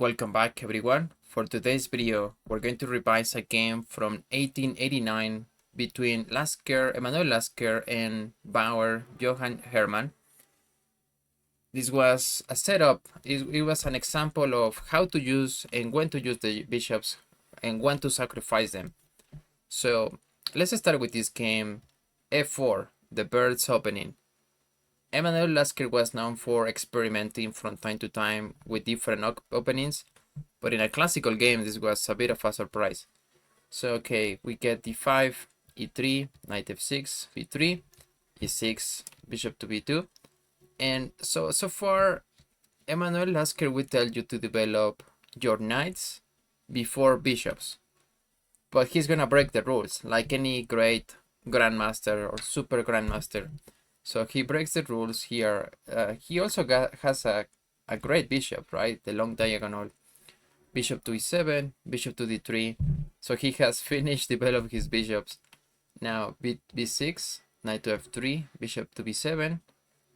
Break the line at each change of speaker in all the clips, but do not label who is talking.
Welcome back everyone. For today's video, we're going to revise a game from 1889 between Emanuel Lasker and Bauer, Johann Hermann. This was a setup, it was an example of how to use and when to use the bishops and when to sacrifice them. So let's start with this game, f4, the bird's opening. Emanuel Lasker was known for experimenting from time to time with different openings, but in a classical game, this was a bit of a surprise. So, okay, we get d5, e3, knight f6, b3, e6, bishop to b2. And so far, Emanuel Lasker will tell you to develop your knights before bishops. But he's gonna break the rules, like any great grandmaster or super grandmaster. So he breaks the rules here. He also has a great bishop, right? The long diagonal. Bishop to e7, bishop to d3. So he has finished developing his bishops. Now b6, knight to f3, bishop to b7.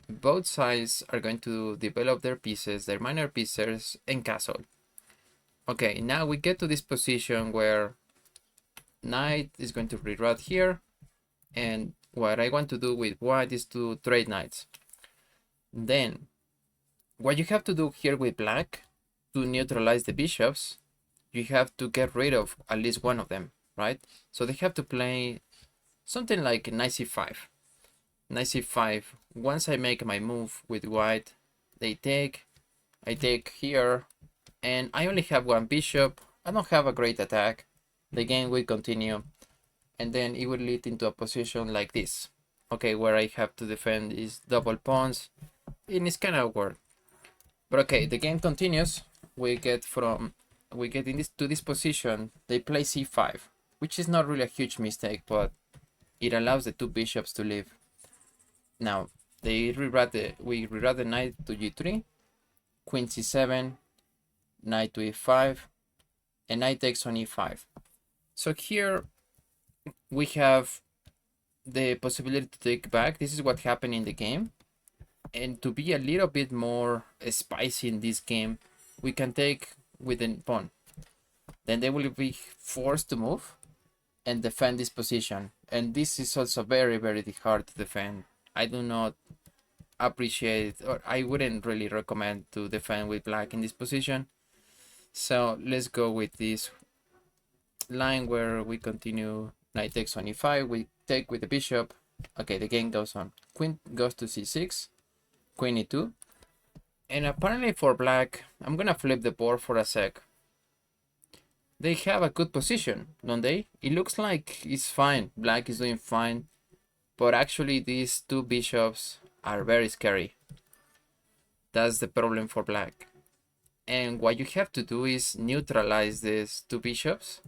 Both sides are going to develop their pieces, their minor pieces, and castle. Okay, now we get to this position where knight is going to reroute here, and what I want to do with white is to trade knights. Then what you have to do here with black to neutralize the bishops, you have to get rid of at least one of them, right? So they have to play something like knight c5. Knight c5. Once I make my move with white, they take, I take here, and I only have one bishop. I don't have a great attack. The game will continue, and then it will lead into a position like this, okay, where I have to defend these double pawns, and it's kind of awkward. But okay, the game continues. We get in this position. They play c5, which is not really a huge mistake, but it allows the two bishops to leave. Now we reroute the knight to g3, queen c7, knight to e5, and knight takes on e5. So here we have the possibility to take back. This is what happened in the game. And to be a little bit more spicy in this game, we can take with a pawn. Then they will be forced to move and defend this position. And this is also very, very hard to defend. I do not appreciate, or I wouldn't really recommend to defend with black in this position. So let's go with this line where we continue. Knight takes on e5, we take with the bishop. Okay, the game goes on. Queen goes to c6, queen e2. And apparently for black, I'm gonna flip the board for a sec. They have a good position, don't they? It looks like it's fine. Black is doing fine. But actually these two bishops are very scary. That's the problem for black. And what you have to do is neutralize these two bishops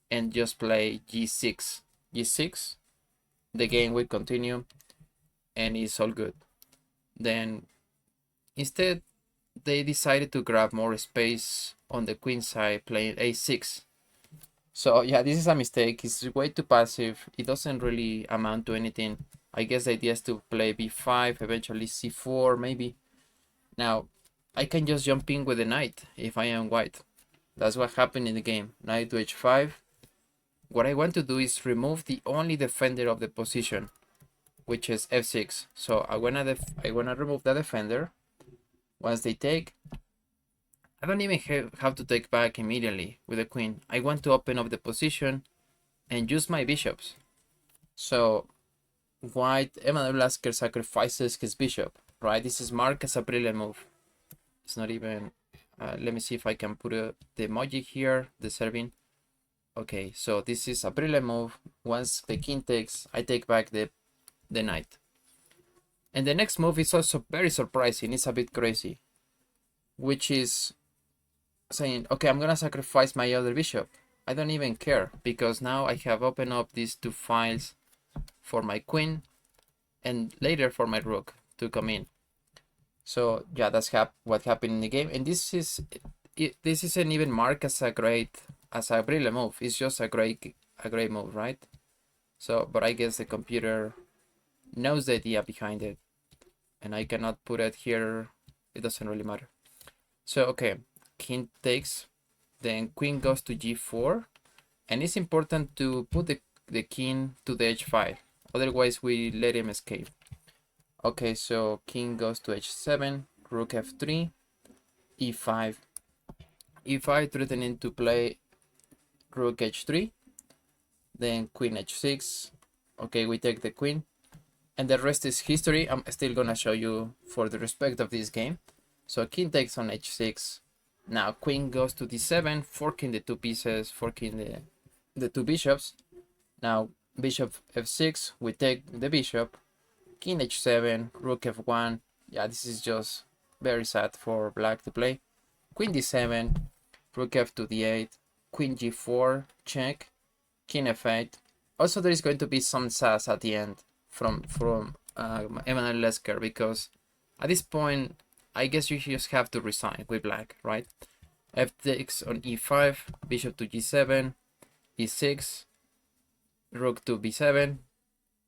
and just play g6. g6, the game will continue, and it's all good. Then instead, they decided to grab more space on the queen side, playing a6. So yeah, this is a mistake. It's way too passive. It doesn't really amount to anything. I guess the idea is to play b5, eventually c4 maybe. Now, I can just jump in with the knight if I am white. That's what happened in the game. Knight to h5. What I want to do is remove the only defender of the position, which is f6. So I wanna remove the defender. Once they take, I don't even have to take back immediately with the queen. I want to open up the position and use my bishops. So white, Emanuel Lasker sacrifices his bishop, right? This is marked as a brilliant move. It's not even, let me see if I can put the emoji here, the serving. Okay, so this is a brilliant move. Once the king takes, I take back the knight. And the next move is also very surprising. It's a bit crazy, which is saying, okay, I'm gonna sacrifice my other bishop. I don't even care, because now I have opened up these two files for my queen and later for my rook to come in. So yeah, that's what happened in the game. And this isn't even marked as a brilliant move. It's just a great move, right? So, but I guess the computer knows the idea behind it, and I cannot put it here. It doesn't really matter. So okay, king takes, then queen goes to g4, and it's important to put the king to the h5, otherwise we let him escape. Okay, so king goes to h7, rook f3, e5, e5 threatening to play rook h3, then queen h6. Okay, we take the queen, and the rest is history. I'm still gonna show you for the respect of this game. So king takes on h6. Now queen goes to d7, forking the two pieces, forking the two bishops. Now bishop f6, we take the bishop, king h7, rook f1. Yeah, this is just very sad for black to play. Queen d7, rook f to d8, queen g4, check, king f8. Also, there is going to be some sass at the end from Emanuel Lasker, because at this point, I guess you just have to resign with black, right? F takes on e5, bishop to g7, e6, rook to b7.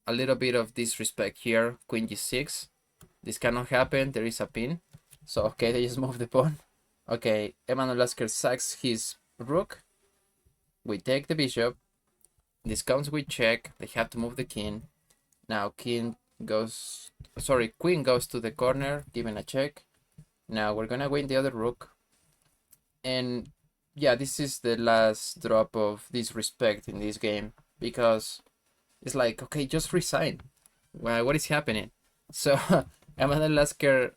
A little bit of disrespect here, queen g6. This cannot happen, there is a pin. So, okay, they just move the pawn. Okay, Emanuel Lasker sacks his rook. We take the bishop. This comes with check. They have to move the king. Now queen goes to the corner, giving a check. Now we're gonna win the other rook. And yeah, this is the last drop of disrespect in this game, because it's like, okay, just resign. Well, what is happening? So Emanuel Lasker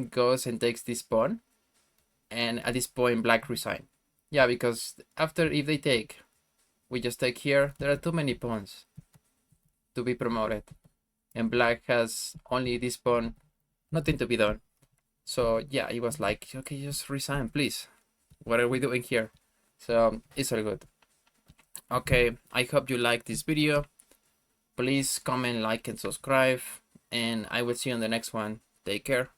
goes and takes this pawn, and at this point black resign. Yeah, because after, if they take, we just take here. There are too many pawns to be promoted, and black has only this pawn, nothing to be done. So yeah, it was like, okay, just resign, please. What are we doing here? So it's all good. Okay, I hope you liked this video. Please comment, like, and subscribe, and I will see you on the next one. Take care.